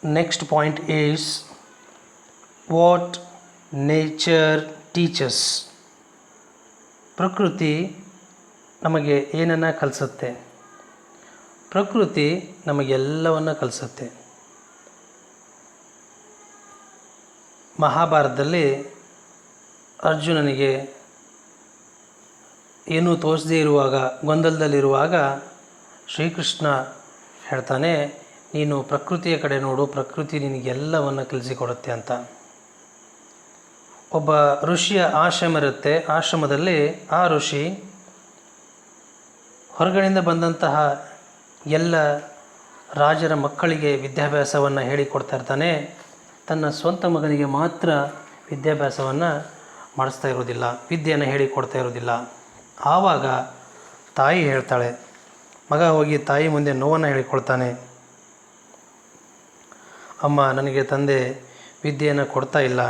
Next point is what nature teaches. ಪ್ರಕೃತಿ ನಮಗೆ ಏನನ್ನು ಕಲಿಸುತ್ತೆ? ಪ್ರಕೃತಿ ನಮಗೆಲ್ಲವನ್ನು ಕಲಿಸುತ್ತೆ. ಮಹಾಭಾರತದಲ್ಲಿ ಅರ್ಜುನನಿಗೆ ಏನೂ ತೋಚದೇ ಇರುವಾಗ, ಗೊಂದಲದಲ್ಲಿರುವಾಗ ಶ್ರೀಕೃಷ್ಣ ಹೇಳ್ತಾನೆ, ನೀನು ಪ್ರಕೃತಿಯ ಕಡೆ ನೋಡು, ಪ್ರಕೃತಿ ನಿನಗೆಲ್ಲವನ್ನು ಕಲಿಸಿಕೊಡುತ್ತೆ ಅಂತ. ಒಬ್ಬ ಋಷಿಯ ಆಶ್ರಮ ಇರುತ್ತೆ. ಆಶ್ರಮದಲ್ಲಿ ಆ ಋಷಿ ಹೊರಗಡೆಯಿಂದ ಬಂದಂತಹ ಎಲ್ಲ ರಾಜರ ಮಕ್ಕಳಿಗೆ ವಿದ್ಯಾಭ್ಯಾಸವನ್ನು ಹೇಳಿಕೊಡ್ತಾ ಇರ್ತಾನೆ. ತನ್ನ ಸ್ವಂತ ಮಗನಿಗೆ ಮಾತ್ರ ವಿದ್ಯಾಭ್ಯಾಸವನ್ನು ಮಾಡಿಸ್ತಾ ಇರೋದಿಲ್ಲ, ವಿದ್ಯೆಯನ್ನು ಹೇಳಿಕೊಡ್ತಾ ಇರೋದಿಲ್ಲ. ಆವಾಗ ತಾಯಿ ಹೇಳ್ತಾಳೆ, ಮಗ ಹೋಗಿ ತಾಯಿ ಮುಂದೆ ನೋವನ್ನು ಹೇಳಿಕೊಳ್ತಾನೆ. ಅಮ್ಮ, ನನಗೆ ತಂದೆ ವಿದ್ಯೆಯನ್ನು ಕೊಡ್ತಾ ಇಲ್ಲ,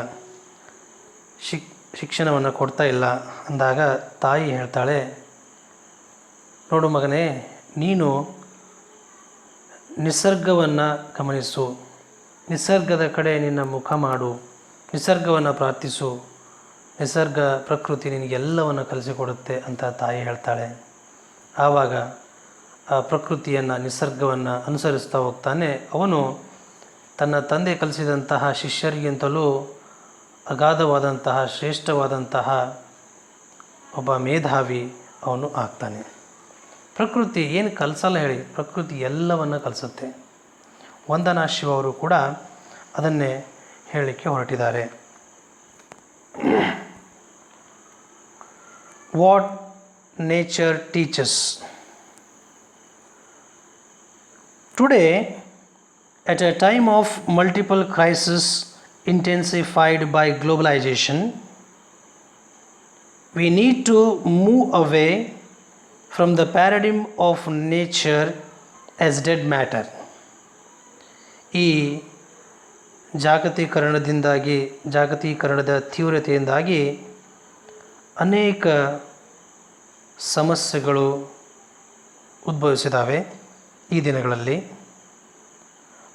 ಶಿಕ್ಷಣವನ್ನು ಕೊಡ್ತಾ ಇಲ್ಲ ಅಂದಾಗ ತಾಯಿ ಹೇಳ್ತಾಳೆ, ನೋಡು ಮಗನೇ, ನೀನು ನಿಸರ್ಗವನ್ನು ಗಮನಿಸು, ನಿಸರ್ಗದ ಕಡೆ ನಿನ್ನ ಮುಖ ಮಾಡು, ನಿಸರ್ಗವನ್ನು ಪ್ರಾರ್ಥಿಸು, ನಿಸರ್ಗ ಪ್ರಕೃತಿ ನಿನಗೆಲ್ಲವನ್ನು ಕಲಿಸಿಕೊಡುತ್ತೆ ಅಂತ ತಾಯಿ ಹೇಳ್ತಾಳೆ. ಆವಾಗ ಆ ಪ್ರಕೃತಿಯನ್ನು, ನಿಸರ್ಗವನ್ನು ಅನುಸರಿಸ್ತಾ ಹೋಗ್ತಾನೆ. ಅವನು ತನ್ನ ತಂದೆ ಕಲಿಸಿದಂತಹ ಶಿಷ್ಯರಿಗಿಂತಲೂ ಅಗಾಧವಾದಂತಹ, ಶ್ರೇಷ್ಠವಾದಂತಹ ಒಬ್ಬ ಮೇಧಾವಿ ಅವನು ಆಗ್ತಾನೆ. ಪ್ರಕೃತಿ ಏನು ಕಲಿಸಲ್ಲ ಹೇಳಿ, ಪ್ರಕೃತಿ ಎಲ್ಲವನ್ನು ಕಲಿಸುತ್ತೆ. ವಂದನಾ ಶಿವ ಅವರು ಕೂಡ ಅದನ್ನೇ ಹೇಳಲಿಕ್ಕೆ ಹೊರಟಿದ್ದಾರೆ. What nature teaches. Today at a time of multiple crises intensified by globalization, we need to move away from the paradigm of nature as dead matter. ಈ ಜಾಗತೀಕರಣದ ತೀವ್ರತೆಯಿಂದಾಗಿ ಅನೇಕ ಸಮಸ್ಯೆಗಳು ಉದ್ಭವಿಸಿದ್ದಾವೆ ಈ ದಿನಗಳಲ್ಲಿ.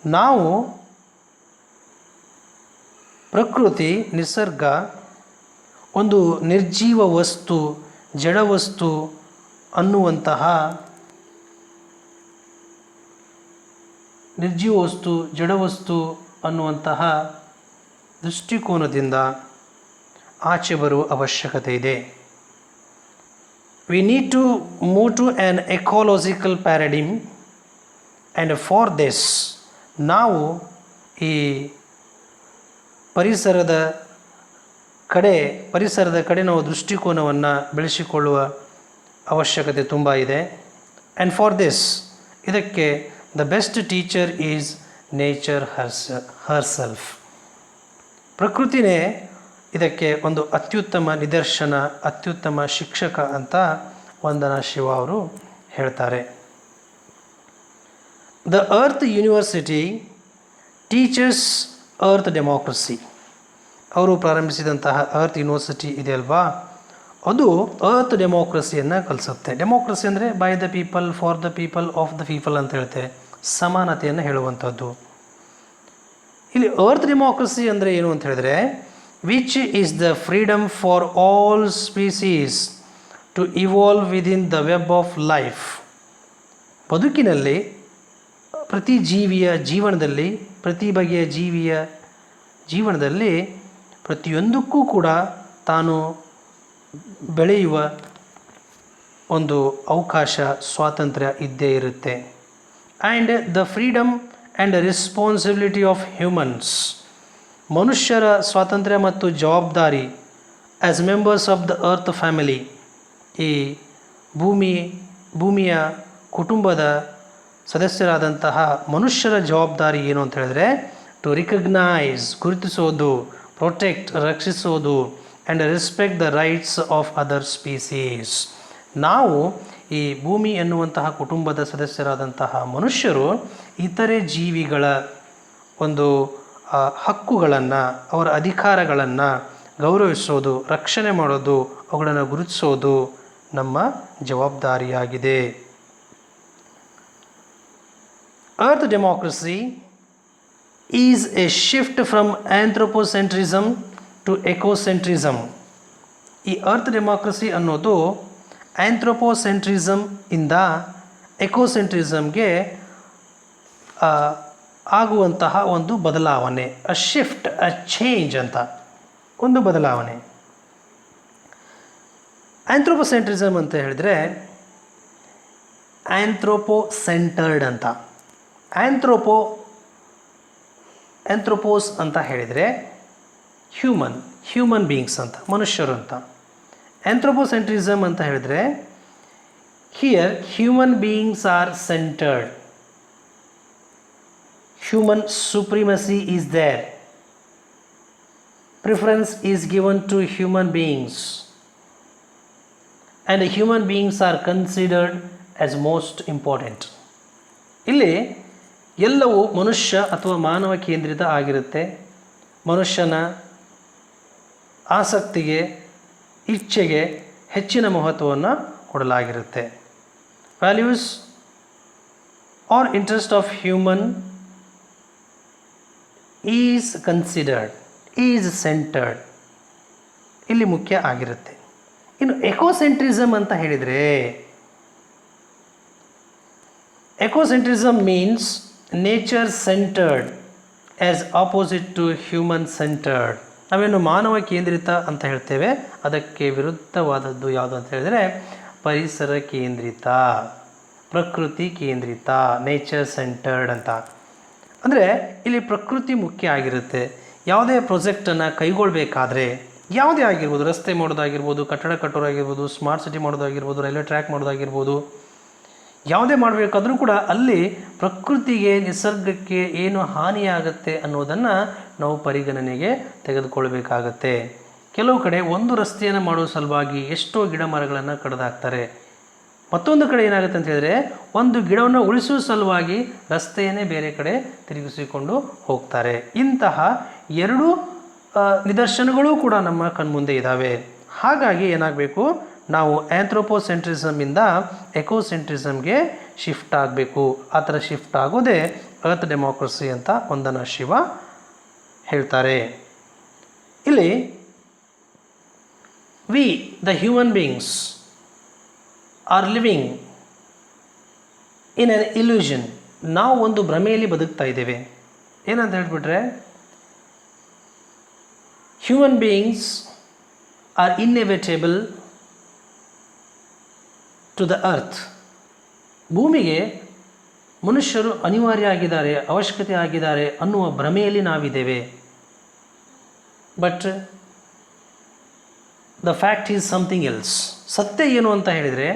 ನಾವು ಪ್ರಕೃತಿ, ನಿಸರ್ಗ ಒಂದು ನಿರ್ಜೀವ ವಸ್ತು, ಜಡವಸ್ತು ಅನ್ನುವಂತಹ ದೃಷ್ಟಿಕೋನದಿಂದ ಆಚೆ ಬರುವ ಅವಶ್ಯಕತೆ ಇದೆ. We need to move to an ecological paradigm, and for this ನಾವು ಈ ಪರಿಸರದ ಕಡೆ ನಾವು ದೃಷ್ಟಿಕೋನವನ್ನು ಬೆಳೆಸಿಕೊಳ್ಳುವ ಅವಶ್ಯಕತೆ ತುಂಬ ಇದೆ. ಆ್ಯಂಡ್ ಫಾರ್ ದಿಸ್, ಇದಕ್ಕೆ the best teacher is nature herself. ಪ್ರಕೃತಿನೇ ಇದಕ್ಕೆ ಒಂದು ಅತ್ಯುತ್ತಮ ನಿದರ್ಶನ, ಅತ್ಯುತ್ತಮ ಶಿಕ್ಷಕ ಅಂತ ವಂದನಾ ಶಿವ ಅವರು ಹೇಳ್ತಾರೆ. The Earth university teachers earth democracy. ಅವರು ಪ್ರಾರಂಭಿಸಿದಂತಹ ಅರ್ತ್ ಯೂನಿವರ್ಸಿಟಿ ಇದೆ ಅಲ್ವಾ, ಅದು ಅರ್ತ್ ಡೆಮೋಕ್ರಸಿಯನ್ನು ಕಲಿಸುತ್ತೆ. ಡೆಮೋಕ್ರಸಿ ಅಂದರೆ by the people, for the people, of the people ಅಂತ ಹೇಳ್ತೇವೆ, ಸಮಾನತೆಯನ್ನು ಹೇಳುವಂಥದ್ದು. ಇಲ್ಲಿ ಅರ್ತ್ ಡೆಮೋಕ್ರಸಿ ಅಂದರೆ ಏನು ಅಂತ ಹೇಳಿದ್ರೆ, which is the freedom for all species to evolve within the web of life. ಬದುಕಿನಲ್ಲಿ ಪ್ರತಿ ಜೀವಿಯ ಜೀವನದಲ್ಲಿ, ಪ್ರತಿ ಬಗೆಯ ಜೀವಿಯ ಜೀವನದಲ್ಲಿ ಪ್ರತಿಯೊಂದಕ್ಕೂ ಕೂಡ ತಾನು ಬೆಳೆಯುವ ಒಂದು ಅವಕಾಶ, ಸ್ವಾತಂತ್ರ್ಯ ಇದ್ದೇ ಇರುತ್ತೆ. And the freedom and responsibility of humans. ಮನುಷ್ಯರ ಸ್ವಾತಂತ್ರ್ಯ ಮತ್ತು ಜವಾಬ್ದಾರಿ as members of the earth family. ಈ ಭೂಮಿಯ ಕುಟುಂಬದ ಸದಸ್ಯರಾದಂತಹ ಮನುಷ್ಯರ ಜವಾಬ್ದಾರಿ ಏನು ಅಂತ ಹೇಳಿದ್ರೆ, ಟು ರಿಕಗ್ನೈಸ್, ಗುರುತಿಸೋದು, ಪ್ರೊಟೆಕ್ಟ್, ರಕ್ಷಿಸೋದು, and respect the rights of other species. ನಾವು ಈ ಭೂಮಿ ಎನ್ನುವಂತಹ ಕುಟುಂಬದ ಸದಸ್ಯರಾದಂತಹ ಮನುಷ್ಯರು ಇತರೆ ಜೀವಿಗಳ ಒಂದು ಹಕ್ಕುಗಳನ್ನು, ಅವರ ಅಧಿಕಾರಗಳನ್ನು ಗೌರವಿಸೋದು, ರಕ್ಷಣೆ ಮಾಡೋದು, ಅವುಗಳನ್ನು ಗುರುತಿಸೋದು ನಮ್ಮ ಜವಾಬ್ದಾರಿಯಾಗಿದೆ. Earth democracy is a shift from anthropocentrism to ecocentrism. ಈ ಅರ್ತ್ ಡೆಮಾಕ್ರಸಿ ಅನ್ನೋದು ಆಂಥ್ರೋಪೋಸೆಂಟ್ರಿಸಮ್ ಇಂದ ಎಕೋಸೆಂಟ್ರಿಸಮ್ಗೆ ಆಗುವಂತಹ ಒಂದು ಬದಲಾವಣೆ, ಅ ಶಿಫ್ಟ್, ಅ ಚೇಂಜ್ ಅಂತ ಒಂದು ಬದಲಾವಣೆ. ಆಂಥ್ರೋಪೋಸೆಂಟ್ರಿಸಮ್ ಅಂತ ಹೇಳಿದರೆ ಆಂಥ್ರೋಪೋಸೆಂಟರ್ಡ್ ಅಂತ. ಆಂಥ್ರೋಪೋಸ್ ಅಂತ ಹೇಳಿದರೆ ಹ್ಯೂಮನ್ ಬೀಯಿಂಗ್ಸ್ ಅಂತ, ಮನುಷ್ಯರು ಅಂತ. ಆಂಥ್ರೋಪೋಸೆಂಟ್ರಿಸಮ್ ಅಂತ ಹೇಳಿದರೆ here human beings are centred, human supremacy is there, preference is given to human beings, and human beings are considered as most important. ಇಲ್ಲಿ ಎಲ್ಲವೂ ಮನುಷ್ಯ ಅಥವಾ ಮಾನವ ಕೇಂದ್ರಿತ ಆಗಿರುತ್ತೆ. ಮನುಷ್ಯನ ಆಸಕ್ತಿಗೆ, ಇಚ್ಛೆಗೆ ಹೆಚ್ಚಿನ ಮಹತ್ವವನ್ನು ಕೊಡಲಾಗಿರುತ್ತೆ. Values are interest of human is considered, is centred ಇಲ್ಲಿ ಮುಖ್ಯ ಆಗಿರುತ್ತೆ. ಇನ್ನು ಎಕೋಸೆಂಟ್ರಿಸಮ್ ಅಂತ ಹೇಳಿದರೆ, ecocentrism means nature centred as opposite to human centred. ನಾವೇನು ಮಾನವ ಕೇಂದ್ರಿತ ಅಂತ ಹೇಳ್ತೇವೆ, ಅದಕ್ಕೆ ವಿರುದ್ಧವಾದದ್ದು ಯಾವುದು ಅಂತ ಹೇಳಿದರೆ ಪರಿಸರ ಕೇಂದ್ರಿತ, ಪ್ರಕೃತಿ ಕೇಂದ್ರಿತ, ನೇಚರ್ ಸೆಂಟರ್ಡ್ ಅಂತ. ಅಂದರೆ ಇಲ್ಲಿ ಪ್ರಕೃತಿ ಮುಖ್ಯ ಆಗಿರುತ್ತೆ. ಯಾವುದೇ ಪ್ರಾಜೆಕ್ಟನ್ನು ಕೈಗೊಳ್ಳಬೇಕಾದ್ರೆ, ಯಾವುದೇ ಆಗಿರ್ಬೋದು, ರಸ್ತೆ ಮಾಡೋದಾಗಿರ್ಬೋದು, ಕಟ್ಟಡ ಕಟ್ಟೋದಾಗಿರ್ಬೋದು, ಸ್ಮಾರ್ಟ್ ಸಿಟಿ ಮಾಡೋದಾಗಿರ್ಬೋದು, ರೈಲ್ವೆ ಟ್ರ್ಯಾಕ್ ಮಾಡೋದಾಗಿರ್ಬೋದು, ಯಾವುದೇ ಮಾಡಬೇಕಾದ್ರೂ ಕೂಡ ಅಲ್ಲಿ ಪ್ರಕೃತಿಗೆ, ನಿಸರ್ಗಕ್ಕೆ ಏನು ಹಾನಿಯಾಗುತ್ತೆ ಅನ್ನೋದನ್ನು ನಾವು ಪರಿಗಣನೆಗೆ ತೆಗೆದುಕೊಳ್ಬೇಕಾಗತ್ತೆ. ಕೆಲವು ಕಡೆ ಒಂದು ರಸ್ತೆಯನ್ನು ಮಾಡುವ ಸಲುವಾಗಿ ಎಷ್ಟೋ ಗಿಡ ಮರಗಳನ್ನು ಕಡಿದಾಕ್ತಾರೆ. ಮತ್ತೊಂದು ಕಡೆ ಏನಾಗುತ್ತೆ ಅಂತ ಹೇಳಿದರೆ, ಒಂದು ಗಿಡವನ್ನು ಉಳಿಸುವ ಸಲುವಾಗಿ ರಸ್ತೆಯನ್ನೇ ಬೇರೆ ಕಡೆ ತಿರುಗಿಸಿಕೊಂಡು ಹೋಗ್ತಾರೆ. ಇಂತಹ ಎರಡು ನಿದರ್ಶನಗಳು ಕೂಡ ನಮ್ಮ ಕಣ್ಮುಂದೆ ಇದ್ದಾವೆ. ಹಾಗಾಗಿ ಏನಾಗಬೇಕು, ನಾವು ಆಂಥ್ರೋಪೋಸೆಂಟ್ರಿಸಮಿಂದ ಎಕೋಸೆಂಟ್ರಿಸಮ್ಗೆ ಶಿಫ್ಟ್ ಆಗಬೇಕು. ಆ ಥರ ಶಿಫ್ಟ್ ಆಗೋದೇ ಅರ್ತ್ ಡೆಮಾಕ್ರಸಿ ಅಂತ ವಂದನಾ ಶಿವ ಹೇಳ್ತಾರೆ. ಇಲ್ಲಿ we the human beings are living in an illusion. ನಾವು ಒಂದು ಭ್ರಮೆಯಲ್ಲಿ ಬದುಕ್ತಾ ಇದ್ದೇವೆ. ಏನಂತ ಹೇಳಿಬಿಟ್ರೆ, human beings are inevitable to the earth. ಭೂಮಿಗೆ ಮನುಷ್ಯರು ಅನಿವಾರ್ಯ ಆಗಿದ್ದಾರೆ, ಅವಶ್ಯಕತೆ ಆಗಿದ್ದಾರೆ ಅನ್ನುವ ಭ್ರಮೆಯಲ್ಲಿ ನಾವಿದ್ದೇವೆ. But the fact is something else. ಸತ್ಯ ಏನು ಅಂತ ಹೇಳಿದರೆ,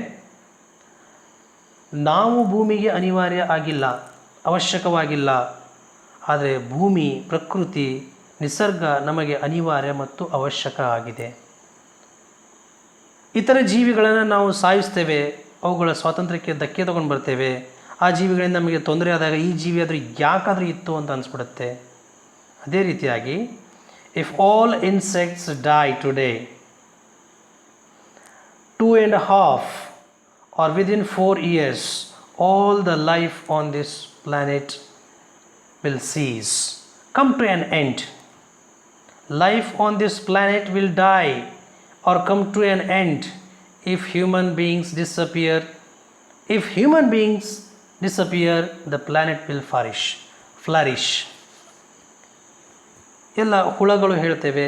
ನಾವು ಭೂಮಿಗೆ ಅನಿವಾರ್ಯ ಆಗಿಲ್ಲ, ಅವಶ್ಯಕವಾಗಿಲ್ಲ. ಆದರೆ ಭೂಮಿ, ಪ್ರಕೃತಿ, ನಿಸರ್ಗ ನಮಗೆ ಅನಿವಾರ್ಯ ಮತ್ತು ಅವಶ್ಯಕ ಆಗಿದೆ. ಇತರ ಜೀವಿಗಳನ್ನು ನಾವು ಸಾಯಿಸ್ತೇವೆ, ಅವುಗಳ ಸ್ವಾತಂತ್ರ್ಯಕ್ಕೆ ಧಕ್ಕೆ ತಗೊಂಡು ಬರ್ತೇವೆ. ಆ ಜೀವಿಗಳಿಂದ ನಮಗೆ ತೊಂದರೆ ಆದಾಗ ಈ ಜೀವಿ ಆದರೂ ಯಾಕಾದರೂ ಇತ್ತು ಅಂತ ಅನಿಸ್ಬಿಡುತ್ತೆ. ಅದೇ ರೀತಿಯಾಗಿ if all insects die today 2.5 or within 4 years, all the life on this planet will cease, come to an end. Life on this planet will die or come to an end if human beings disappear. If human beings disappear, the planet will flourish. ಎಲ್ಲ ಹುಳಗಳು ಹೇಳ್ತೇವೆ,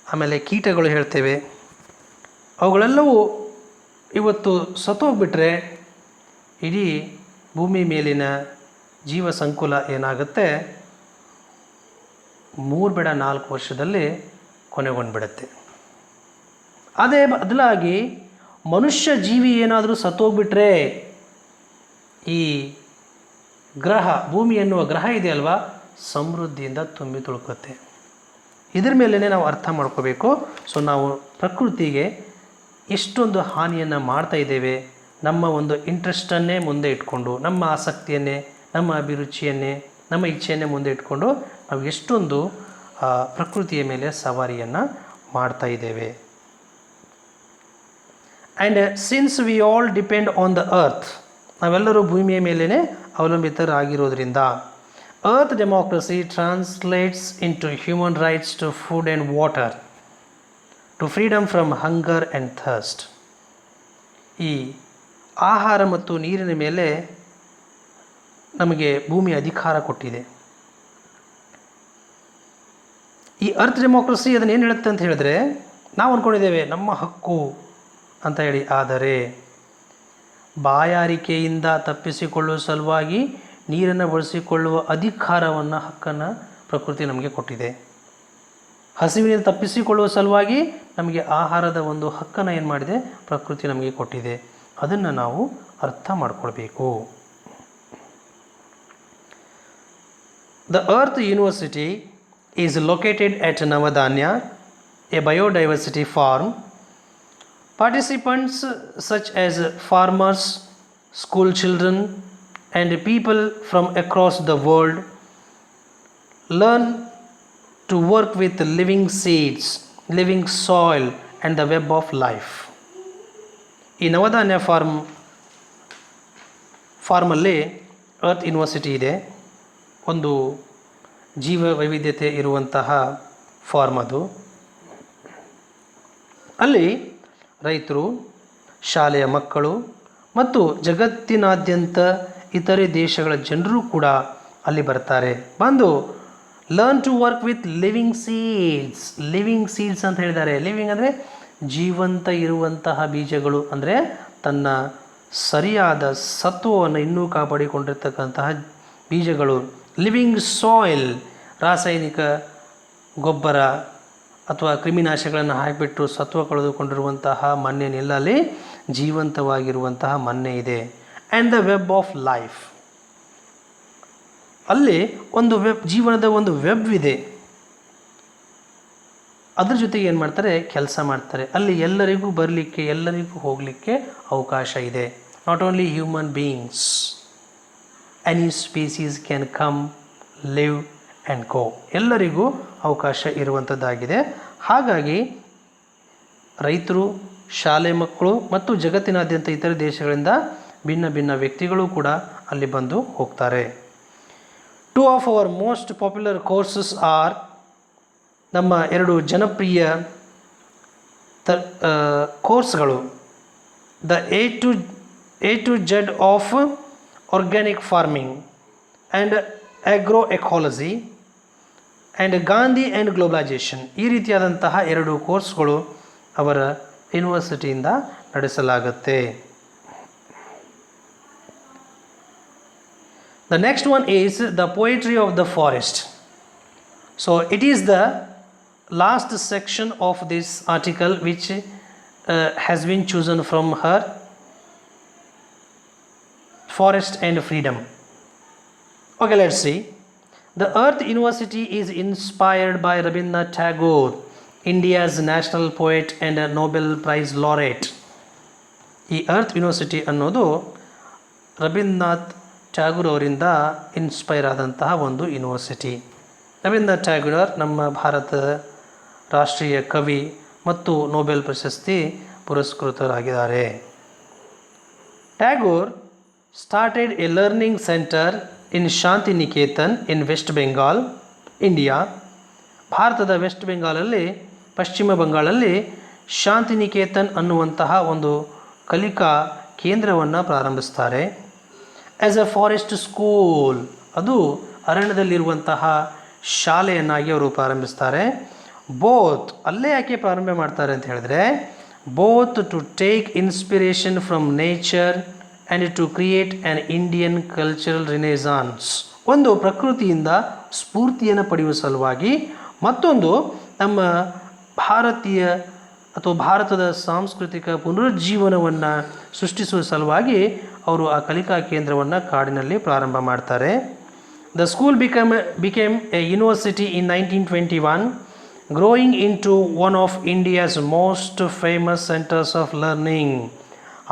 ಆಮೇಲೆ ಕೀಟಗಳು ಹೇಳ್ತೇವೆ. ಅವುಗಳೆಲ್ಲವೂ ಇವತ್ತು ಸತ್ತೋಗ್ಬಿಟ್ರೆ ಇಡೀ ಭೂಮಿ ಮೇಲಿನ ಜೀವ ಸಂಕುಲ ಏನಾಗುತ್ತೆ, 3-4 ವರ್ಷದಲ್ಲಿ ಕೊನೆಗೊಂಡ್ಬಿಡುತ್ತೆ. ಅದೇ ಬದಲಾಗಿ ಮನುಷ್ಯ ಜೀವಿ ಏನಾದರೂ ಸತ್ತೋಗ್ಬಿಟ್ರೆ ಈ ಗ್ರಹ, ಭೂಮಿ ಎನ್ನುವ ಗ್ರಹ ಇದೆಯಲ್ವಾ, ಸಮೃದ್ಧಿಯಿಂದ ತುಂಬಿ ತುಳುಕುತ್ತೆ. ಇದ್ರ ಮೇಲೇ ನಾವು ಅರ್ಥ ಮಾಡ್ಕೋಬೇಕು. ಸೊ ನಾವು ಪ್ರಕೃತಿಗೆ ಎಷ್ಟೊಂದು ಹಾನಿಯನ್ನು ಮಾಡ್ತಾ ಇದ್ದೇವೆ. ನಮ್ಮ ಒಂದು ಇಂಟ್ರೆಸ್ಟನ್ನೇ ಮುಂದೆ ಇಟ್ಕೊಂಡು, ನಮ್ಮ ಆಸಕ್ತಿಯನ್ನೇ, ನಮ್ಮ ಅಭಿರುಚಿಯನ್ನೇ, ನಮ್ಮ ಇಚ್ಛೆಯನ್ನೇ ಮುಂದೆ ಇಟ್ಕೊಂಡು ನಾವು ಎಷ್ಟೊಂದು ಪ್ರಕೃತಿಯ ಮೇಲೆ ಸವಾರಿಯನ್ನು ಮಾಡ್ತಾ ಇದ್ದೇವೆ. And since we all depend on the earth, ನಾವೆಲ್ಲರೂ ಭೂಮಿಯ ಮೇಲೇ ಅವಲಂಬಿತರಾಗಿರೋದ್ರಿಂದ Earth democracy translates into human rights to food and water, to freedom from hunger and thirst. ಈ ಆಹಾರ ಮತ್ತು ನೀರಿನ ಮೇಲೆ ನಮಗೆ ಭೂಮಿ ಅಧಿಕಾರ ಕೊಟ್ಟಿದೆ. ಈ ಅರ್ತ್ ಡೆಮೋಕ್ರಸಿ ಅದನ್ನು ಏನು ಹೇಳುತ್ತೆ ಅಂತ ಹೇಳಿದ್ರೆ, ನಾವು ಅಂದ್ಕೊಂಡಿದ್ದೇವೆ ನಮ್ಮ ಹಕ್ಕು ಅಂತ ಹೇಳಿ, ಆದರೆ ಬಾಯಾರಿಕೆಯಿಂದ ತಪ್ಪಿಸಿಕೊಳ್ಳುವ ಸಲುವಾಗಿ ನೀರನ್ನು ಬಳಸಿಕೊಳ್ಳುವ ಅಧಿಕಾರವನ್ನು, ಹಕ್ಕನ್ನು ಪ್ರಕೃತಿ ನಮಗೆ ಕೊಟ್ಟಿದೆ. ಹಸಿವಿನಿಂದ ತಪ್ಪಿಸಿಕೊಳ್ಳುವ ಸಲುವಾಗಿ ನಮಗೆ ಆಹಾರದ ಒಂದು ಹಕ್ಕನ್ನು ಏನು ಮಾಡಿದೆ, ಪ್ರಕೃತಿ ನಮಗೆ ಕೊಟ್ಟಿದೆ. ಅದನ್ನು ನಾವು ಅರ್ಥ ಮಾಡಿಕೊಳ್ಬೇಕು. The Earth University is located at Navdanya, a biodiversity farm. Participants such as farmers, school children, and people from across the world learn to work with living seeds, living soil, and the web of life. ಈ ನವಧಾನ್ಯ ಫಾರ್ಮಲ್ಲಿ earth university ಇದೆ. ಒಂದು ಜೀವ ವೈವಿಧ್ಯತೆ ಇರುವಂತಹ form ಅದು. ಅಲ್ಲಿ ರೈತರು, ಶಾಲೆಯ ಮಕ್ಕಳು ಮತ್ತು ಜಗತ್ತಿನಾದ್ಯಂತ ಇತರೆ ದೇಶಗಳ ಜನರು ಕೂಡ ಅಲ್ಲಿ ಬರ್ತಾರೆ. ಬಂದು learn to work with living seeds ಅಂತ ಹೇಳಿದ್ದಾರೆ. ಲಿವಿಂಗ್ ಅಂದರೆ ಜೀವಂತ ಇರುವಂತಹ ಬೀಜಗಳು, ಅಂದರೆ ತನ್ನ ಸರಿಯಾದ ಸತ್ವವನ್ನು ಇನ್ನೂ ಕಾಪಾಡಿಕೊಂಡಿರ್ತಕ್ಕಂತಹ ಬೀಜಗಳು. ಲಿವಿಂಗ್ ಸಾಯಿಲ್, ರಾಸಾಯನಿಕ ಗೊಬ್ಬರ ಅಥವಾ ಕ್ರಿಮಿನಾಶಗಳನ್ನು ಹಾಕಿಬಿಟ್ಟು ಸತ್ವ ಕಳೆದುಕೊಂಡಿರುವಂತಹ ಮಣ್ಣಿನಿಲ್ಲ, ಅಲ್ಲಿ ಜೀವಂತವಾಗಿರುವಂತಹ ಮಣ್ಣೆ ಇದೆ. And the web of life, ಅಲ್ಲಿ ಒಂದು ಜೀವನದ ಒಂದು ವೆಬ್ ಇದೆ. ಅದ್ರ ಜೊತೆಗೆ ಏನು ಮಾಡ್ತಾರೆ, ಕೆಲಸ ಮಾಡ್ತಾರೆ. ಅಲ್ಲಿ ಎಲ್ಲರಿಗೂ ಬರಲಿಕ್ಕೆ, ಎಲ್ಲರಿಗೂ ಹೋಗಲಿಕ್ಕೆ ಅವಕಾಶ ಇದೆ. Not only human beings, any species can come, live and go. ಎಲ್ಲರಿಗೂ ಅವಕಾಶ ಇರುವಂಥದ್ದಾಗಿದೆ. ಹಾಗಾಗಿ ರೈತರು, ಶಾಲೆ ಮಕ್ಕಳು ಮತ್ತು ಜಗತ್ತಿನಾದ್ಯಂತ ಇತರ ದೇಶಗಳಿಂದ ಭಿನ್ನ ಭಿನ್ನ ವ್ಯಕ್ತಿಗಳು ಕೂಡ ಅಲ್ಲಿ ಬಂದು ಹೋಗ್ತಾರೆ. 2 of our most popular courses are, ನಮ್ಮ 2 ಜನಪ್ರಿಯ ಕೋರ್ಸ್ಗಳು, the A to Z of organic farming and agro ecology and Gandhi and globalisation. ಈ ರೀತಿಯಾದಂತಹ 2 ಕೋರ್ಸ್ಗಳು ಅವರ ಯೂನಿವರ್ಸಿಟಿಯಿಂದ ನಡೆಸಲಾಗುತ್ತೆ. The next one is the poetry of the forest. So it is the last section of this article which has been chosen from her Forest and Freedom. Okay, let's see. The Earth University is inspired by Rabindranath Tagore, India's national poet and a Nobel Prize laureate. ಈ earth university ಅನ್ನೋದು ರವೀಂದ್ರನಾಥ್ ಟ್ಯಾಗೂರ್ ಅವರಿಂದ inspire ಆದಂತಹ ಒಂದು university. Ravindranath Tagore ನಮ್ಮ ಭಾರತದ ರಾಷ್ಟ್ರೀಯ ಕವಿ ಮತ್ತು ನೊಬೆಲ್ ಪ್ರಶಸ್ತಿ ಪುರಸ್ಕೃತರಾಗಿದ್ದಾರೆ. Tagore started a learning center in Shanti Niketan in West Bengal, India. ಭಾರತದ ವೆಸ್ಟ್ ಬೆಂಗಾಲಲ್ಲಿ, ಪಶ್ಚಿಮ ಬಂಗಾಳಲ್ಲಿ ಶಾಂತಿನಿಕೇತನ್ ಅನ್ನುವಂತಹ ಒಂದು ಕಲಿಕಾ ಕೇಂದ್ರವನ್ನು ಪ್ರಾರಂಭಿಸ್ತಾರೆ. ಆ್ಯಸ್ ಎ ಫಾರೆಸ್ಟ್ ಸ್ಕೂಲ್, ಅದು ಅರಣ್ಯದಲ್ಲಿರುವಂತಹ ಶಾಲೆಯನ್ನಾಗಿ ಅವರು ಪ್ರಾರಂಭಿಸ್ತಾರೆ. ಬೋತ್, ಅಲ್ಲೇ ಯಾಕೆ ಪ್ರಾರಂಭ ಮಾಡ್ತಾರೆ ಅಂತ ಹೇಳಿದ್ರೆ, both to take inspiration from nature and to create an Indian cultural renaissance. ಒಂದು ಪ್ರಕೃತಿಯಿಂದ ಸ್ಫೂರ್ತಿಯನ್ನು ಪಡೆಯುವ ಸಲುವಾಗಿ, ಮತ್ತೊಂದು ನಮ್ಮ ಭಾರತೀಯ ಅಥವಾ ಭಾರತದ ಸಾಂಸ್ಕೃತಿಕ ಪುನರುಜ್ಜೀವನವನ್ನು ಸೃಷ್ಟಿಸುವ ಸಲುವಾಗಿ ಅವರು ಆ ಕಲಿಕಾ ಕೇಂದ್ರವನ್ನು ಕಾಡಿನಲ್ಲಿ ಪ್ರಾರಂಭ ಮಾಡ್ತಾರೆ. The school became a university in 1921, growing into one of India's most famous centres of learning.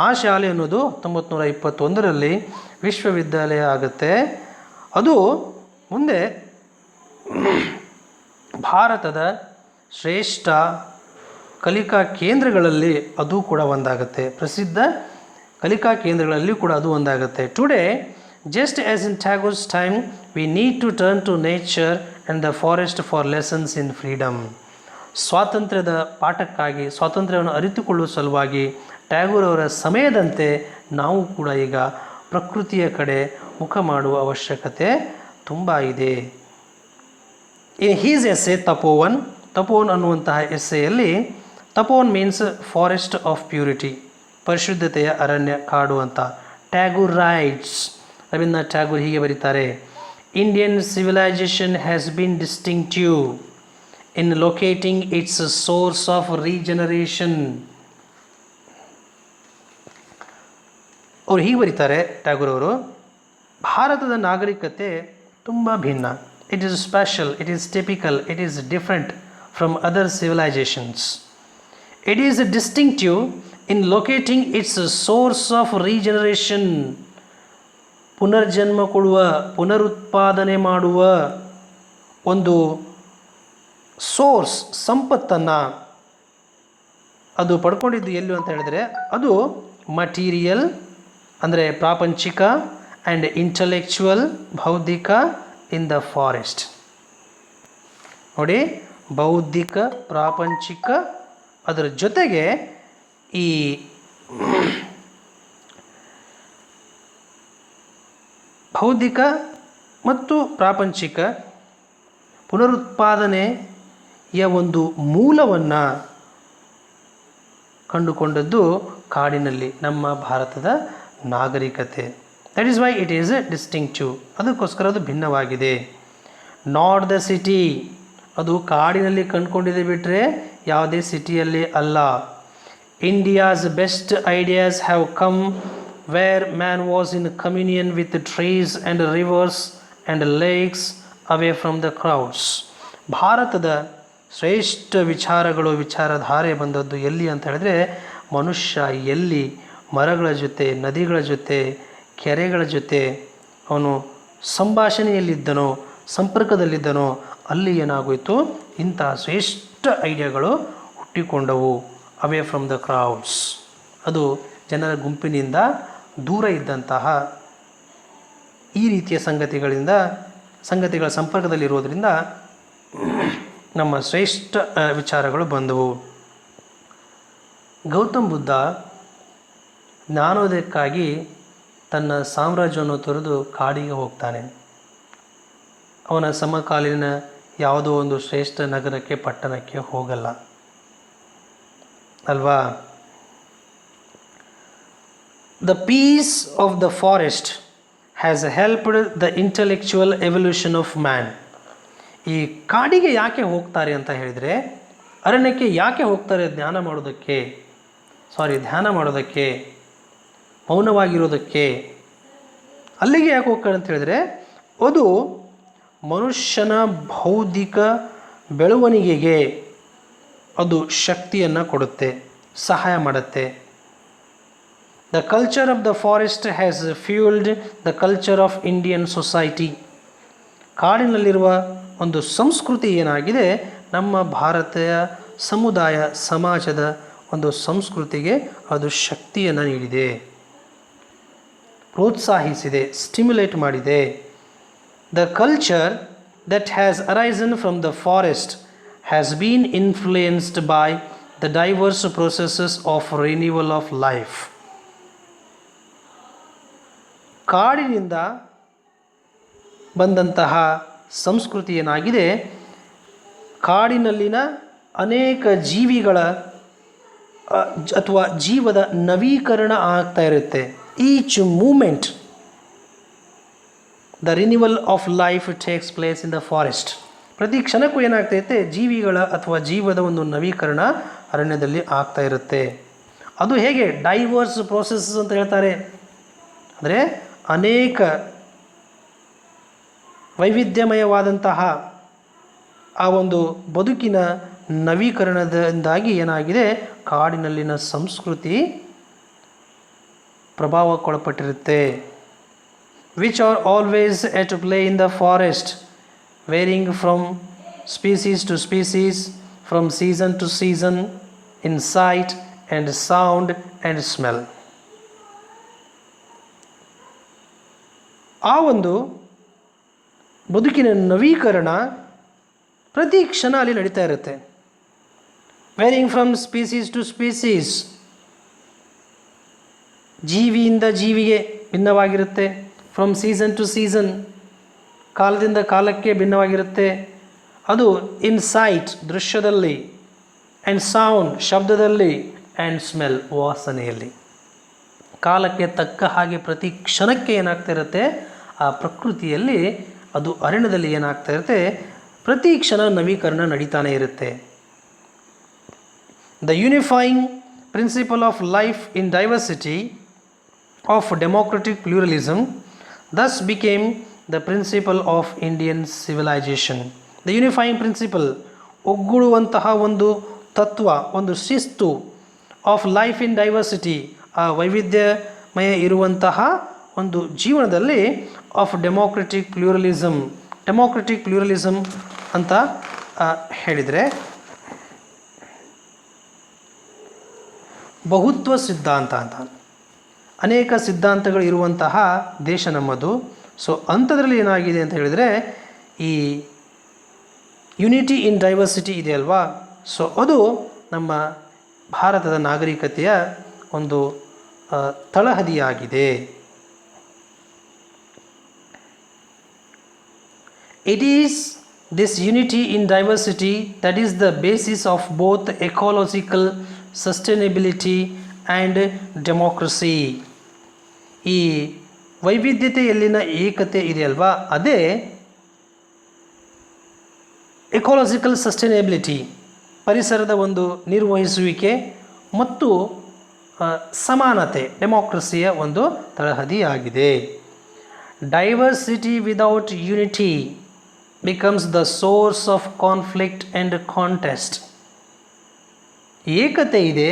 ಆ ಶಾಲೆ ಅನ್ನೋದು 1921ರಲ್ಲಿ ವಿಶ್ವವಿದ್ಯಾಲಯ ಆಗುತ್ತೆ. ಅದು ಮುಂದೆ ಭಾರತದ ಶ್ರೇಷ್ಠ ಕಲಿಕಾ ಕೇಂದ್ರಗಳಲ್ಲಿ ಅದು ಕೂಡ ಒಂದಾಗುತ್ತೆ. ಪ್ರಸಿದ್ಧ ಕಲಿಕಾ ಕೇಂದ್ರಗಳಲ್ಲಿ ಕೂಡ ಅದು ಒಂದಾಗುತ್ತೆ. Today Just as in Tagore's time, we need to turn to nature and the forest for lessons in freedom. ಸ್ವಾತಂತ್ರ್ಯದ ಪಾಠಕ್ಕಾಗಿ, ಸ್ವಾತಂತ್ರ್ಯವನ್ನು ಅರಿತುಕೊಳ್ಳುವ ಸಲುವಾಗಿ ಟ್ಯಾಗೋರ್ ಅವರ ಸಮಯದಂತೆ ನಾವು ಕೂಡ ಈಗ ಪ್ರಕೃತಿಯ ಕಡೆ ಮುಖ ಮಾಡುವ ಅವಶ್ಯಕತೆ ತುಂಬ ಇದೆ. In his essay Tapovan, Tapovan ಅನ್ನುವಂತಹ ಎಸ್ಸೆಯಲ್ಲಿ, Tapovan means forest of purity, ಪರಿಶುದ್ಧತೆಯ ಅರಣ್ಯ, ಕಾಡು ಅಂತ. ಟ್ಯಾಗೋರ್ ರೈಟ್ಸ್, ರವೀಂದ್ರನಾಥ್ ಟ್ಯಾಗೋರ್ ಹೀಗೆ ಬರೀತಾರೆ, Indian civilisation has been distinctive in locating its source of regeneration. ಅವರು ಹೀಗೆ ಬರೀತಾರೆ ಟ್ಯಾಗೋರ್ ಅವರು, ಭಾರತದ ನಾಗರಿಕತೆ ತುಂಬ ಭಿನ್ನ. It is special, it is typical, it is different from other civilisations. It is distinctive in locating it's source of regeneration. ಪುನರ್ಜನ್ಮ ಕೊಡುವ, ಪುನರುತ್ಪಾದನೆ ಮಾಡುವ ಒಂದು ಸೋರ್ಸ್, ಸಂಪತ್ತನ್ನು ಅದು ಪಡ್ಕೊಂಡಿದ್ದು ಎಲ್ಲಿ ಅಂತ ಹೇಳಿದ್ರೆ, ಅದು ಮಟೀರಿಯಲ್ ಅಂದರೆ ಪ್ರಾಪಂಚಿಕ, ಆ್ಯಂಡ್ ಇಂಟಲೆಕ್ಚುವಲ್ ಬೌದ್ಧಿಕ, ಇನ್ ದ ಫಾರೆಸ್ಟ್. ನೋಡಿ, ಬೌದ್ಧಿಕ, ಪ್ರಾಪಂಚಿಕ, ಅದರ ಜೊತೆಗೆ ಈ ಬೌದ್ಧಿಕ ಮತ್ತು ಪ್ರಾಪಂಚಿಕ ಪುನರುತ್ಪಾದನೆಯ ಒಂದು ಮೂಲವನ್ನು ಕಂಡುಕೊಂಡದ್ದು ಕಾಡಿನಲ್ಲಿ ನಮ್ಮ ಭಾರತದ ನಾಗರಿಕತೆ. That is why it is A distinctive, ಅದಕ್ಕೋಸ್ಕರ ಅದು ಭಿನ್ನವಾಗಿದೆ. ನಾಟ್ ದ ಸಿಟಿ, ಅದು ಕಾಡಿನಲ್ಲಿ ಕಂಡುಕೊಂಡಿದೆ ಬಿಟ್ಟರೆ ಯಾವುದೇ ಸಿಟಿಯಲ್ಲಿ ಅಲ್ಲ. India's best ideas have come where man was in communion with trees and rivers and lakes away from the crowds. ಭಾರತದ ಶ್ರೇಷ್ಠ ವಿಚಾರಗಳು, ವಿಚಾರಧಾರೆ ಬಂದದ್ದು ಎಲ್ಲಿ ಅಂತ ಹೇಳಿದ್ರೆ, ಮನುಷ್ಯ ಎಲ್ಲಿ ಮರಗಳ ಜೊತೆ, ನದಿಗಳ ಜೊತೆ, ಕೆರೆಗಳ ಜೊತೆ ಅವನು ಸಂಭಾಷಣೆಯಲ್ಲಿದ್ದನೋ, ಸಂಪರ್ಕದಲ್ಲಿದ್ದನೋ, ಅಲ್ಲಿ ಏನಾಗೋಯಿತು, ಇಂತಹ ಶ್ರೇಷ್ಠ ಐಡಿಯಾಗಳು ಹುಟ್ಟಿಕೊಂಡವು. ಅವೇ ಫ್ರಮ್ ದ ಕ್ರೌಡ್ಸ್, ಅದು ಜನರ ಗುಂಪಿನಿಂದ ದೂರ ಇದ್ದಂತಹ ಈ ರೀತಿಯ ಸಂಗತಿಗಳ ಸಂಪರ್ಕದಲ್ಲಿರೋದರಿಂದ ನಮ್ಮ ಶ್ರೇಷ್ಠ ವಿಚಾರಗಳು ಬಂದವು. ಗೌತಮ್ ಬುದ್ಧ ಜ್ಞಾನೋದಯಕ್ಕಾಗಿ ತನ್ನ ಸಾಮ್ರಾಜ್ಯವನ್ನು ತೊರೆದು ಕಾಡಿಗೆ ಹೋಗ್ತಾನೆ. ಅವನ ಸಮಕಾಲೀನ ಯಾವುದೋ ಒಂದು ಶ್ರೇಷ್ಠ ನಗರಕ್ಕೆ, ಪಟ್ಟಣಕ್ಕೆ ಹೋಗಲ್ಲ ಅಲ್ವಾ. The peace of the forest has helped the intellectual evolution of man. ಈ ಕಾಡಿಗೆ ಯಾಕೆ ಹೋಗ್ತಾರೆ ಅಂತ ಹೇಳಿದರೆ, ಅರಣ್ಯಕ್ಕೆ ಯಾಕೆ ಹೋಗ್ತಾರೆ, ಧ್ಯಾನ ಮಾಡೋದಕ್ಕೆ, ಮೌನವಾಗಿರೋದಕ್ಕೆ. ಅಲ್ಲಿಗೆ ಯಾಕೆ ಹೋಗ್ತಾರೆ ಅಂತ ಹೇಳಿದರೆ, ಅದು ಮನುಷ್ಯನ ಬೌದ್ಧಿಕ ಬೆಳವಣಿಗೆಗೆ ಅದು ಶಕ್ತಿಯನ್ನು ಕೊಡುತ್ತೆ, ಸಹಾಯ ಮಾಡುತ್ತೆ. The culture of the forest has fueled the culture of Indian society. ಕಾಡಿನಲ್ಲಿರುವ ಒಂದು ಸಂಸ್ಕೃತಿ ಏನಾಗಿದೆ, ನಮ್ಮ ಭಾರತೀಯ ಸಮುದಾಯ ಸಮಾಜದ ಒಂದು ಸಂಸ್ಕೃತಿಗೆ ಅದು ಶಕ್ತಿಯನ್ನು ನೀಡಿದೆ, ಪ್ರೋತ್ಸಾಹಿಸಿದೆ, ಸ್ಟಿಮ್ಯುಲೇಟ್ ಮಾಡಿದೆ. The culture that has arisen from the forest has been influenced by the diverse processes of renewal of life. ಕಾಡಿನಿಂದ ಬಂದಂತಹ ಸಂಸ್ಕೃತಿ ಏನಾಗಿದೆ, ಕಾಡಿನಲ್ಲಿನ ಅನೇಕ ಜೀವಿಗಳ ಅಥವಾ ಜೀವದ ನವೀಕರಣ ಆಗ್ತಾ ಇರುತ್ತೆ. Each moment the renewal of life takes place in the forest. ಪ್ರತಿ ಕ್ಷಣಕ್ಕೂ ಏನಾಗ್ತೈತೆ, ಜೀವಿಗಳ ಅಥವಾ ಜೀವದ ಒಂದು ನವೀಕರಣ ಅರಣ್ಯದಲ್ಲಿ ಆಗ್ತಾ ಇರುತ್ತೆ. ಅದು ಹೇಗೆ, ಡೈವರ್ಸ್ ಪ್ರೋಸೆಸಸ್ ಅಂತ ಹೇಳ್ತಾರೆ. ಅಂದರೆ ಅನೇಕ ವೈವಿಧ್ಯಮಯವಾದಂತಹ ಆ ಒಂದು ಬದುಕಿನ ನವೀಕರಣದಿಂದಾಗಿ ಏನಾಗಿದೆ, ಕಾಡಿನಲ್ಲಿನ ಸಂಸ್ಕೃತಿ ಪ್ರಭಾವಕ್ಕೊಳಪಟ್ಟಿರುತ್ತೆ. Which are always at play in the forest, varying from species to species, from season to season, in sight and sound and smell. ಆ ಒಂದು ಬದುಕಿನ ನವೀಕರಣ ಪ್ರತಿ ಕ್ಷಣ ಅಲ್ಲಿ ನಡೀತಾ ಇರುತ್ತೆ. Varying from species to species, ಜೀವಿಯಿಂದ ಜೀವಿಗೆ ಭಿನ್ನವಾಗಿರುತ್ತೆ. ಫ್ರಮ್ ಸೀಸನ್ ಟು ಸೀಸನ್, ಕಾಲದಿಂದ ಕಾಲಕ್ಕೆ ಭಿನ್ನವಾಗಿರುತ್ತೆ. ಅದು ಇನ್ ಸೈಟ್ ದೃಶ್ಯದಲ್ಲಿ, ಆ್ಯಂಡ್ ಸೌಂಡ್ ಶಬ್ದದಲ್ಲಿ, ಆ್ಯಂಡ್ ಸ್ಮೆಲ್ ವಾಸನೆಯಲ್ಲಿ. ಕಾಲಕ್ಕೆ ತಕ್ಕ ಹಾಗೆ ಪ್ರತಿ ಕ್ಷಣಕ್ಕೆ ಏನಾಗ್ತಾ ಇರುತ್ತೆ, ಆ ಪ್ರಕೃತಿಯಲ್ಲಿ ಅದು ಅರಣ್ಯದಲ್ಲಿ ಏನಾಗ್ತಾ ಇರುತ್ತೆ, ಪ್ರತಿ ಕ್ಷಣ ನವೀಕರಣ ನಡೀತಾನೆ ಇರುತ್ತೆ. The unifying principle of life in diversity of democratic pluralism thus became the principle of Indian civilization. The unifying principle, ಒಗ್ಗೂಡುವಂತಹ ಒಂದು ತತ್ವ, ಒಂದು ಶಿಸ್ತು, ಆಫ್ ಲೈಫ್ ಇನ್ ಡೈವರ್ಸಿಟಿ, ಆ ವೈವಿಧ್ಯಮಯ ಇರುವಂತಹ ಒಂದು ಜೀವನದಲ್ಲಿ, of democratic pluralism. Democratic pluralism ಅಂತ ಹೇಳಿದರೆ ಬಹುತ್ವ ಸಿದ್ಧಾಂತ ಅಂತ, ಅನೇಕ ಸಿದ್ಧಾಂತಗಳು ಇರುವಂತಹ ದೇಶ ನಮ್ಮದು. ಸೊ ಅಂಥದ್ರಲ್ಲಿ ಏನಾಗಿದೆ ಅಂತ ಹೇಳಿದರೆ, ಈ ಯುನಿಟಿ ಇನ್ ಡೈವರ್ಸಿಟಿ ಇದೆ ಅಲ್ವಾ, ಸೊ ಅದು ನಮ್ಮ ಭಾರತದ ನಾಗರಿಕತೆಯ ಒಂದು ತಳಹದಿಯಾಗಿದೆ. It is this unity in diversity that is the basis of both ecological sustainability and democracy. ಈ ವೈವಿಧ್ಯತೆಯಲ್ಲಿನ ಏಕತೆ ಇದೆಯಲ್ವಾ, ಅದೇ ಎಕಾಲಜಿಕಲ್ ಸಸ್ಟೈನೇಬಿಲಿಟಿ, ಪರಿಸರದ ಒಂದು ನಿರ್ವಹಿಸುವಿಕೆ ಮತ್ತು ಸಮಾನತೆ, ಡೆಮೋಕ್ರಸಿಯ ಒಂದು ತಳಹದಿಯಾಗಿದೆ. Diversity without unity becomes the source of conflict and contest. ಏಕತೆ ಇದೆ,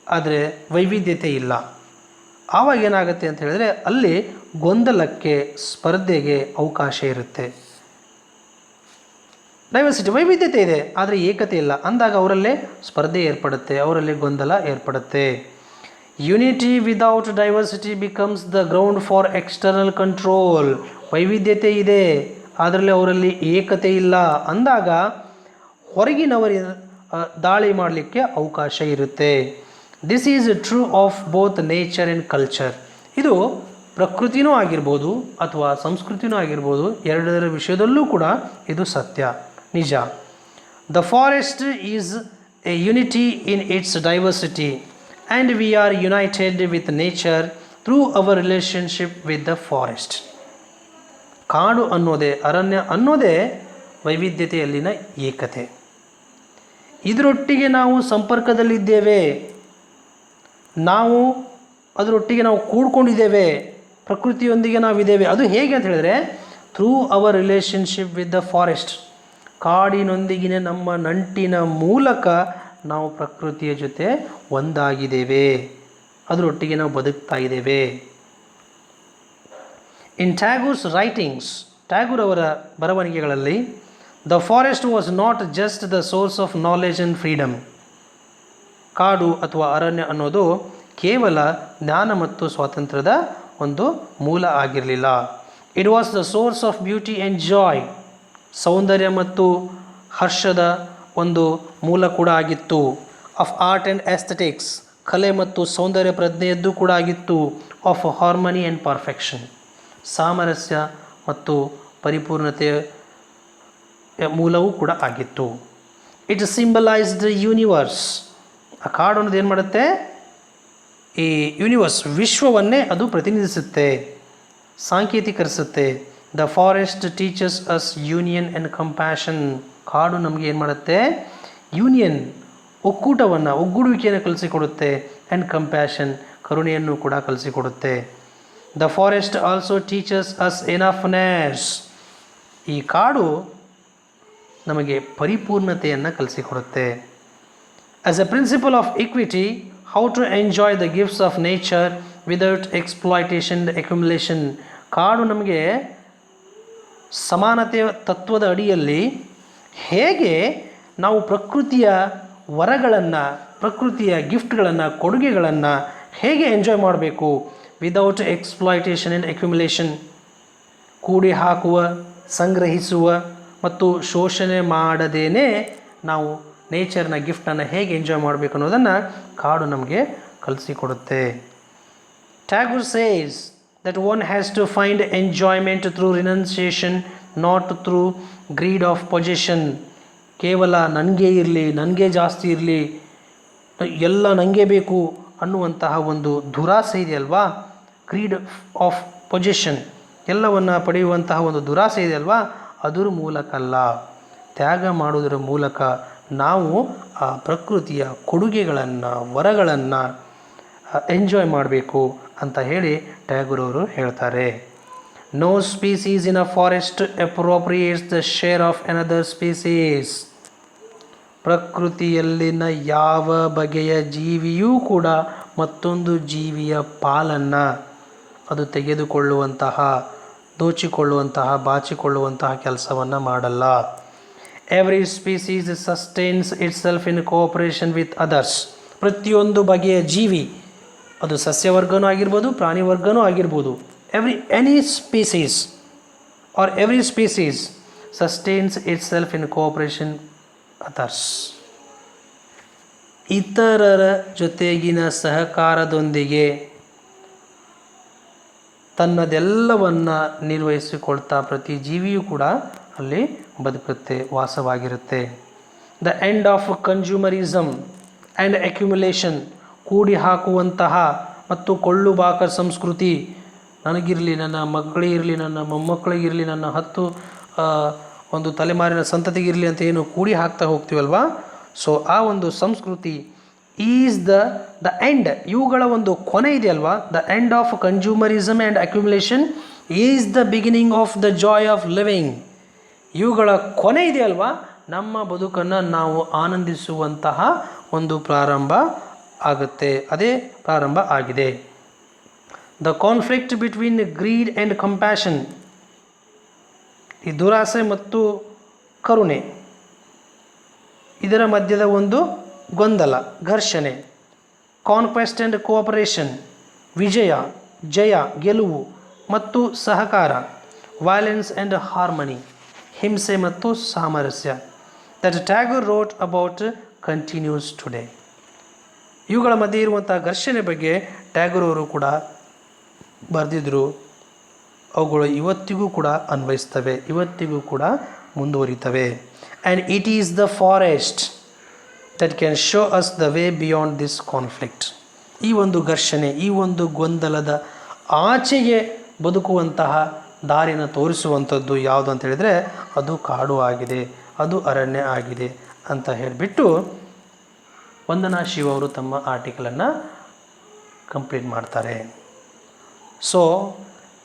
ಆದರೆ ವೈವಿಧ್ಯತೆ ಇಲ್ಲ. ಆವಾಗ ಏನಾಗುತ್ತೆ ಅಂತ ಹೇಳಿದ್ರೆ, ಅಲ್ಲಿ ಗೊಂದಲಕ್ಕೆ, ಸ್ಪರ್ಧೆಗೆ ಅವಕಾಶ ಇರುತ್ತೆ. ಡೈವರ್ಸಿಟಿ, ವೈವಿಧ್ಯತೆ ಇದೆ ಆದರೆ ಏಕತೆ ಇಲ್ಲ ಅಂದಾಗ ಅವರಲ್ಲೇ ಸ್ಪರ್ಧೆ ಏರ್ಪಡುತ್ತೆ, ಅವರಲ್ಲಿ ಗೊಂದಲ ಏರ್ಪಡುತ್ತೆ. Unity without diversity becomes the ground for external control. ವೈವಿಧ್ಯತೆ ಇದೆ ಅದರಲ್ಲಿ ಅವರಲ್ಲಿ ಏಕತೆ ಇಲ್ಲ ಅಂದಾಗ ಹೊರಗಿನವರ ದಾಳಿ ಮಾಡಲಿಕ್ಕೆ ಅವಕಾಶ ಇರುತ್ತೆ. This is true of both nature and culture. ಇದು ಪ್ರಕೃತಿನೂ ಆಗಿರ್ಬೋದು ಅಥವಾ ಸಂಸ್ಕೃತಿನೂ ಆಗಿರ್ಬೋದು, ಎರಡರ ವಿಷಯದಲ್ಲೂ ಕೂಡ ಇದು ಸತ್ಯ, ನಿಜ. The forest is A unity in its diversity and we are united with nature through our relationship with the forest. ಕಾಡು ಅನ್ನೋದೇ, ಅರಣ್ಯ ಅನ್ನೋದೇ ವೈವಿಧ್ಯತೆಯಲ್ಲಿನ ಏಕತೆ. ಇದರೊಟ್ಟಿಗೆ ನಾವು ಸಂಪರ್ಕದಲ್ಲಿದ್ದೇವೆ, ನಾವು ಅದರೊಟ್ಟಿಗೆ ನಾವು ಕೂಡ್ಕೊಂಡಿದ್ದೇವೆ, ಪ್ರಕೃತಿಯೊಂದಿಗೆ ನಾವಿದ್ದೇವೆ. ಅದು ಹೇಗೆ ಅಂತ ಹೇಳಿದ್ರೆ, through our relationship with the forest. ಕಾಡಿನೊಂದಿಗಿನ ನಮ್ಮ ನಂಟಿನ ಮೂಲಕ ನಾವು ಪ್ರಕೃತಿಯ ಜೊತೆ ಒಂದಾಗಿದ್ದೇವೆ, ಅದರೊಟ್ಟಿಗೆ ನಾವು ಬದುಕ್ತಾ ಇದ್ದೇವೆ. ಇನ್ ಟ್ಯಾಗೂರ್ಸ್ ರೈಟಿಂಗ್ಸ್, ಟ್ಯಾಗೂರ್ ಅವರ ಬರವಣಿಗೆಗಳಲ್ಲಿ, the forest was not just the source of knowledge and freedom. ಕಾಡು ಅಥವಾ ಅರಣ್ಯ ಅನ್ನೋದು ಕೇವಲ ಜ್ಞಾನ ಮತ್ತು ಸ್ವಾತಂತ್ರ್ಯದ ಒಂದು ಮೂಲ ಆಗಿರಲಿಲ್ಲ. It was the source of beauty and joy. ಸೌಂದರ್ಯ ಮತ್ತು ಹರ್ಷದ ಒಂದು ಮೂಲ ಕೂಡ ಆಗಿತ್ತು. ಆಫ್ ಆರ್ಟ್ ಆ್ಯಂಡ್ ಎಸ್ಥೆಟಿಕ್ಸ್, ಕಲೆ ಮತ್ತು ಸೌಂದರ್ಯ ಪ್ರಜ್ಞೆಯದ್ದು ಕೂಡ ಆಗಿತ್ತು. ಆಫ್ ಹಾರ್ಮನಿ ಆ್ಯಂಡ್ ಪರ್ಫೆಕ್ಷನ್, ಸಾಮರಸ್ಯ ಮತ್ತು ಪರಿಪೂರ್ಣತೆಯ ಮೂಲವೂ ಕೂಡ ಆಗಿತ್ತು. It symbolised the universe. ಆ ಕಾಡು ಅನ್ನೋದು ಏನು ಮಾಡುತ್ತೆ, ಈ ಯೂನಿವರ್ಸ್, ವಿಶ್ವವನ್ನೇ ಅದು ಪ್ರತಿನಿಧಿಸುತ್ತೆ, ಸಾಂಕೇತಿಕರಿಸುತ್ತೆ. The forest teaches us union and compassion. ಕಾಡು ನಮಗೆ ಏನು ಮಾಡುತ್ತೆ, ಯೂನಿಯನ್, ಒಕ್ಕೂಟವನ್ನು, ಒಗ್ಗೂಡುವಿಕೆಯನ್ನು ಕಲಿಸಿಕೊಡುತ್ತೆ. ಆ್ಯಂಡ್ ಕಂಪ್ಯಾಷನ್, ಕರುಣೆಯನ್ನು ಕೂಡ ಕಲಿಸಿಕೊಡುತ್ತೆ. The forest also teaches us enoughness. ಈ ಕಾಡು ನಮಗೆ ಪರಿಪೂರ್ಣತೆಯನ್ನು ಕಲಿಸಿಕೊಡುತ್ತೆ. As a principle of equity, how to enjoy the gifts of nature without exploitation accumulation. ಕಾಡು ನಮಗೆ ಸಮಾನತೆಯ ತತ್ವದ ಅಡಿಯಲ್ಲಿ ಹೇಗೆ ನಾವು ಪ್ರಕೃತಿಯ ವರಗಳನ್ನು, ಪ್ರಕೃತಿಯ ಗಿಫ್ಟ್ಗಳನ್ನು, ಕೊಡುಗೆಗಳನ್ನು ಹೇಗೆ ಎಂಜಾಯ್ ಮಾಡಬೇಕು, ವಿದೌಟ್ ಎಕ್ಸ್ಪ್ಲಾಯ್ಟೇಷನ್ ಆ್ಯಂಡ್ ಅಕ್ಯುಮುಲೇಷನ್, ಕೂಡಿ ಹಾಕುವ, ಸಂಗ್ರಹಿಸುವ ಮತ್ತು ಶೋಷಣೆ ಮಾಡದೇನೆ ನಾವು ನೇಚರ್ನ ಗಿಫ್ಟನ್ನು ಹೇಗೆ ಎಂಜಾಯ್ ಮಾಡಬೇಕು ಅನ್ನೋದನ್ನು ಕಾಡು ನಮಗೆ ಕಲಿಸಿಕೊಡುತ್ತೆ. Tagore says that one has to find enjoyment through renunciation, not through greed of possession. ಕೇವಲ ನನಗೆ ಇರಲಿ, ನನಗೆ ಜಾಸ್ತಿ ಇರಲಿ, ಎಲ್ಲ ನನಗೆ ಬೇಕು ಅನ್ನುವಂತಹ ಒಂದು ದುರಾಸೆ ಇದೆಯಲ್ವಾ, ಗ್ರೀಡ್ ಆಫ್ ಪೊಜೆಷನ್, ಎಲ್ಲವನ್ನು ಪಡೆಯುವಂತಹ ಒಂದು ದುರಾಸೆ ಇದೆಯಲ್ವಾ, ಅದರ ಮೂಲಕ ಅಲ್ಲ, ತ್ಯಾಗ ಮಾಡುವುದರ ಮೂಲಕ ನಾವು ಆ ಪ್ರಕೃತಿಯ ಕೊಡುಗೆಗಳನ್ನು, ವರಗಳನ್ನು ಎಂಜಾಯ್ ಮಾಡಬೇಕು ಅಂತ ಹೇಳಿ ಟ್ಯಾಗೋರ್ ಅವರು ಹೇಳ್ತಾರೆ. No species in a forest appropriates the share of another species. ಪ್ರಕೃತಿಯಲ್ಲಿನ ಯಾವ ಬಗೆಯ ಜೀವಿಯೂ ಕೂಡ ಮತ್ತೊಂದು ಜೀವಿಯ ಪಾಲನ್ನು ಅದು ತೆಗೆದುಕೊಳ್ಳುವಂತಹ, ದೋಚಿಕೊಳ್ಳುವಂತಹ, ಬಾಚಿಕೊಳ್ಳುವಂತಹ ಕೆಲಸವನ್ನು ಮಾಡಲ್ಲ. Every species sustains itself in cooperation with others. ಪ್ರತಿಯೊಂದು ಬಗೆಯ ಜೀವಿ, ಅದು ಸಸ್ಯವರ್ಗನೂ ಆಗಿರ್ಬೋದು, ಪ್ರಾಣಿ ವರ್ಗನೂ ಆಗಿರ್ಬೋದು, any species or every species sustains itself in cooperation others. ಇತರರ ಜೊತೆಗಿನ ಸಹಕಾರದೊಂದಿಗೆ ತನ್ನದೆಲ್ಲವನ್ನು ನಿರ್ವಹಿಸಿಕೊಳ್ತಾ ಪ್ರತಿ ಜೀವಿಯೂ ಕೂಡ ಅಲ್ಲಿ ಬದುಕುತ್ತೆ, ವಾಸವಾಗಿರುತ್ತೆ. The end of consumerism and accumulation, ಕೂಡಿ ಹಾಕುವಂತಹ ಮತ್ತು ಕೊಳ್ಳುಬಾಕ ಸಂಸ್ಕೃತಿ, ನನಗಿರಲಿ, ನನ್ನ ಮಕ್ಕಳಿಗಿರಲಿ, ನನ್ನ ಮೊಮ್ಮಕ್ಕಳಿಗಿರಲಿ, ನನ್ನ 10 ಒಂದು ತಲೆಮಾರಿನ ಸಂತತಿಗಿರಲಿ ಅಂತ ಏನು ಕೂಡಿ ಹಾಕ್ತಾ ಹೋಗ್ತೀವಲ್ವಾ, ಸೊ ಆ ಒಂದು ಸಂಸ್ಕೃತಿ ಈಸ್ ದ ಎಂಡ್, ಇವುಗಳ ಒಂದು ಕೊನೆ ಇದೆಯಲ್ವಾ, the end of consumerism and accumulation is the beginning of the joy of living. ಇವುಗಳ ಕೊನೆ ಇದೆಯಲ್ವಾ, ನಮ್ಮ ಬದುಕನ್ನು ನಾವು ಆನಂದಿಸುವಂತಹ ಒಂದು ಪ್ರಾರಂಭ ಆಗುತ್ತೆ, ಅದೇ ಪ್ರಾರಂಭ ಆಗಿದೆ. The conflict between greed and compassion, ಈ ದುರಾಸೆ ಮತ್ತು ಕರುಣೆ, ಇದರ ಮಧ್ಯದ ಒಂದು ಗೊಂದಲ, ಘರ್ಷಣೆ. ಕಾನ್ಕ್ವೆಸ್ಟ್ ಆ್ಯಂಡ್ ಕೋಆಪರೇಷನ್, ವಿಜಯ, ಜಯ, ಗೆಲುವು ಮತ್ತು ಸಹಕಾರ. ವೈಲೆನ್ಸ್ ಆ್ಯಂಡ್ ಹಾರ್ಮನಿ, ಹಿಂಸೆ ಮತ್ತು ಸಾಮರಸ್ಯ. That Tagore wrote about continues today. ಇವುಗಳ ಮಧ್ಯೆ ಇರುವಂಥ ಘರ್ಷಣೆ ಬಗ್ಗೆ ಟ್ಯಾಗೋರ್ ಅವರು ಕೂಡ ಬರೆದಿದ್ದರು. ಅವುಗಳು ಇವತ್ತಿಗೂ ಕೂಡ ಅನ್ವಯಿಸ್ತವೆ, ಇವತ್ತಿಗೂ ಕೂಡ ಮುಂದುವರಿತವೆ. And it is the forest that can show us the way beyond this conflict. ಈ ಒಂದು ಘರ್ಷಣೆ, ಈ ಒಂದು ಗೊಂದಲದ ಆಚೆಗೆ ಬದುಕುವಂತಹ ದಾರಿನ ತೋರಿಸುವಂಥದ್ದು ಯಾವುದು ಅಂತ ಹೇಳಿದರೆ ಅದು ಕಾಡು ಆಗಿದೆ, ಅದು ಅರಣ್ಯ ಆಗಿದೆ ಅಂತ ಹೇಳಿಬಿಟ್ಟು ವಂದನಾ ಶಿವ ಅವರು ತಮ್ಮ ಆರ್ಟಿಕಲನ್ನು ಕಂಪ್ಲೀಟ್ ಮಾಡ್ತಾರೆ. So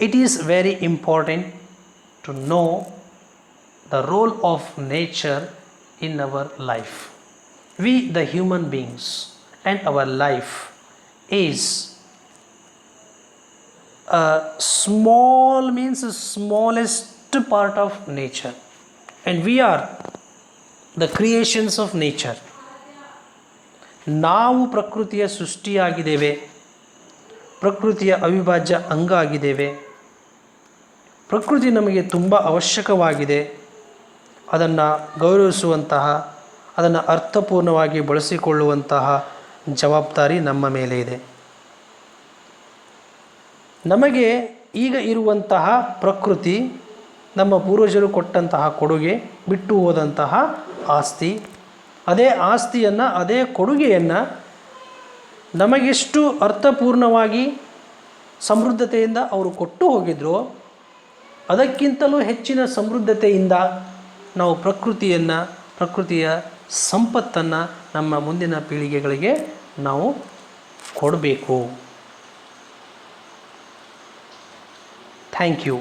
it is very important to know the role of nature in our life. We the human beings and our life is small means smallest part of nature, and we are the creations of nature. ನಾವು ಪ್ರಕೃತಿಯ ಸೃಷ್ಟಿಯಾಗಿದ್ದೇವೆ, ಪ್ರಕೃತಿಯ ಅವಿಭಾಜ್ಯ ಅಂಗ ಆಗಿದ್ದೇವೆ. ಪ್ರಕೃತಿ ನಮಗೆ ತುಂಬ ಅವಶ್ಯಕವಾಗಿದೆ. ಅದನ್ನು ಗೌರವಿಸುವಂತಹ, ಅದನ್ನು ಅರ್ಥಪೂರ್ಣವಾಗಿ ಬಳಸಿಕೊಳ್ಳುವಂತಹ ಜವಾಬ್ದಾರಿ ನಮ್ಮ ಮೇಲೆ ಇದೆ. ನಮಗೆ ಈಗ ಇರುವಂತಹ ಪ್ರಕೃತಿ ನಮ್ಮ ಪೂರ್ವಜರು ಕೊಟ್ಟಂತಹ ಕೊಡುಗೆ, ಬಿಟ್ಟು ಹೋದಂತಹ ಆಸ್ತಿ. ಅದೇ ಆಸ್ತಿಯನ್ನು, ಅದೇ ಕೊಡುಗೆಯನ್ನು ನಮಗೆಷ್ಟು ಅರ್ಥಪೂರ್ಣವಾಗಿ ಸಮೃದ್ಧತೆಯಿಂದ ಅವರು ಕೊಟ್ಟು ಹೋಗಿದ್ರು, ಅದಕ್ಕಿಂತಲೂ ಹೆಚ್ಚಿನ ಸಮೃದ್ಧತೆಯಿಂದ ನಾವು ಪ್ರಕೃತಿಯ ಸಂಪತ್ತನ್ನು ನಮ್ಮ ಮುಂದಿನ ಪೀಳಿಗೆಗಳಿಗೆ ನಾವು ಕೊಡಬೇಕು. Thank you.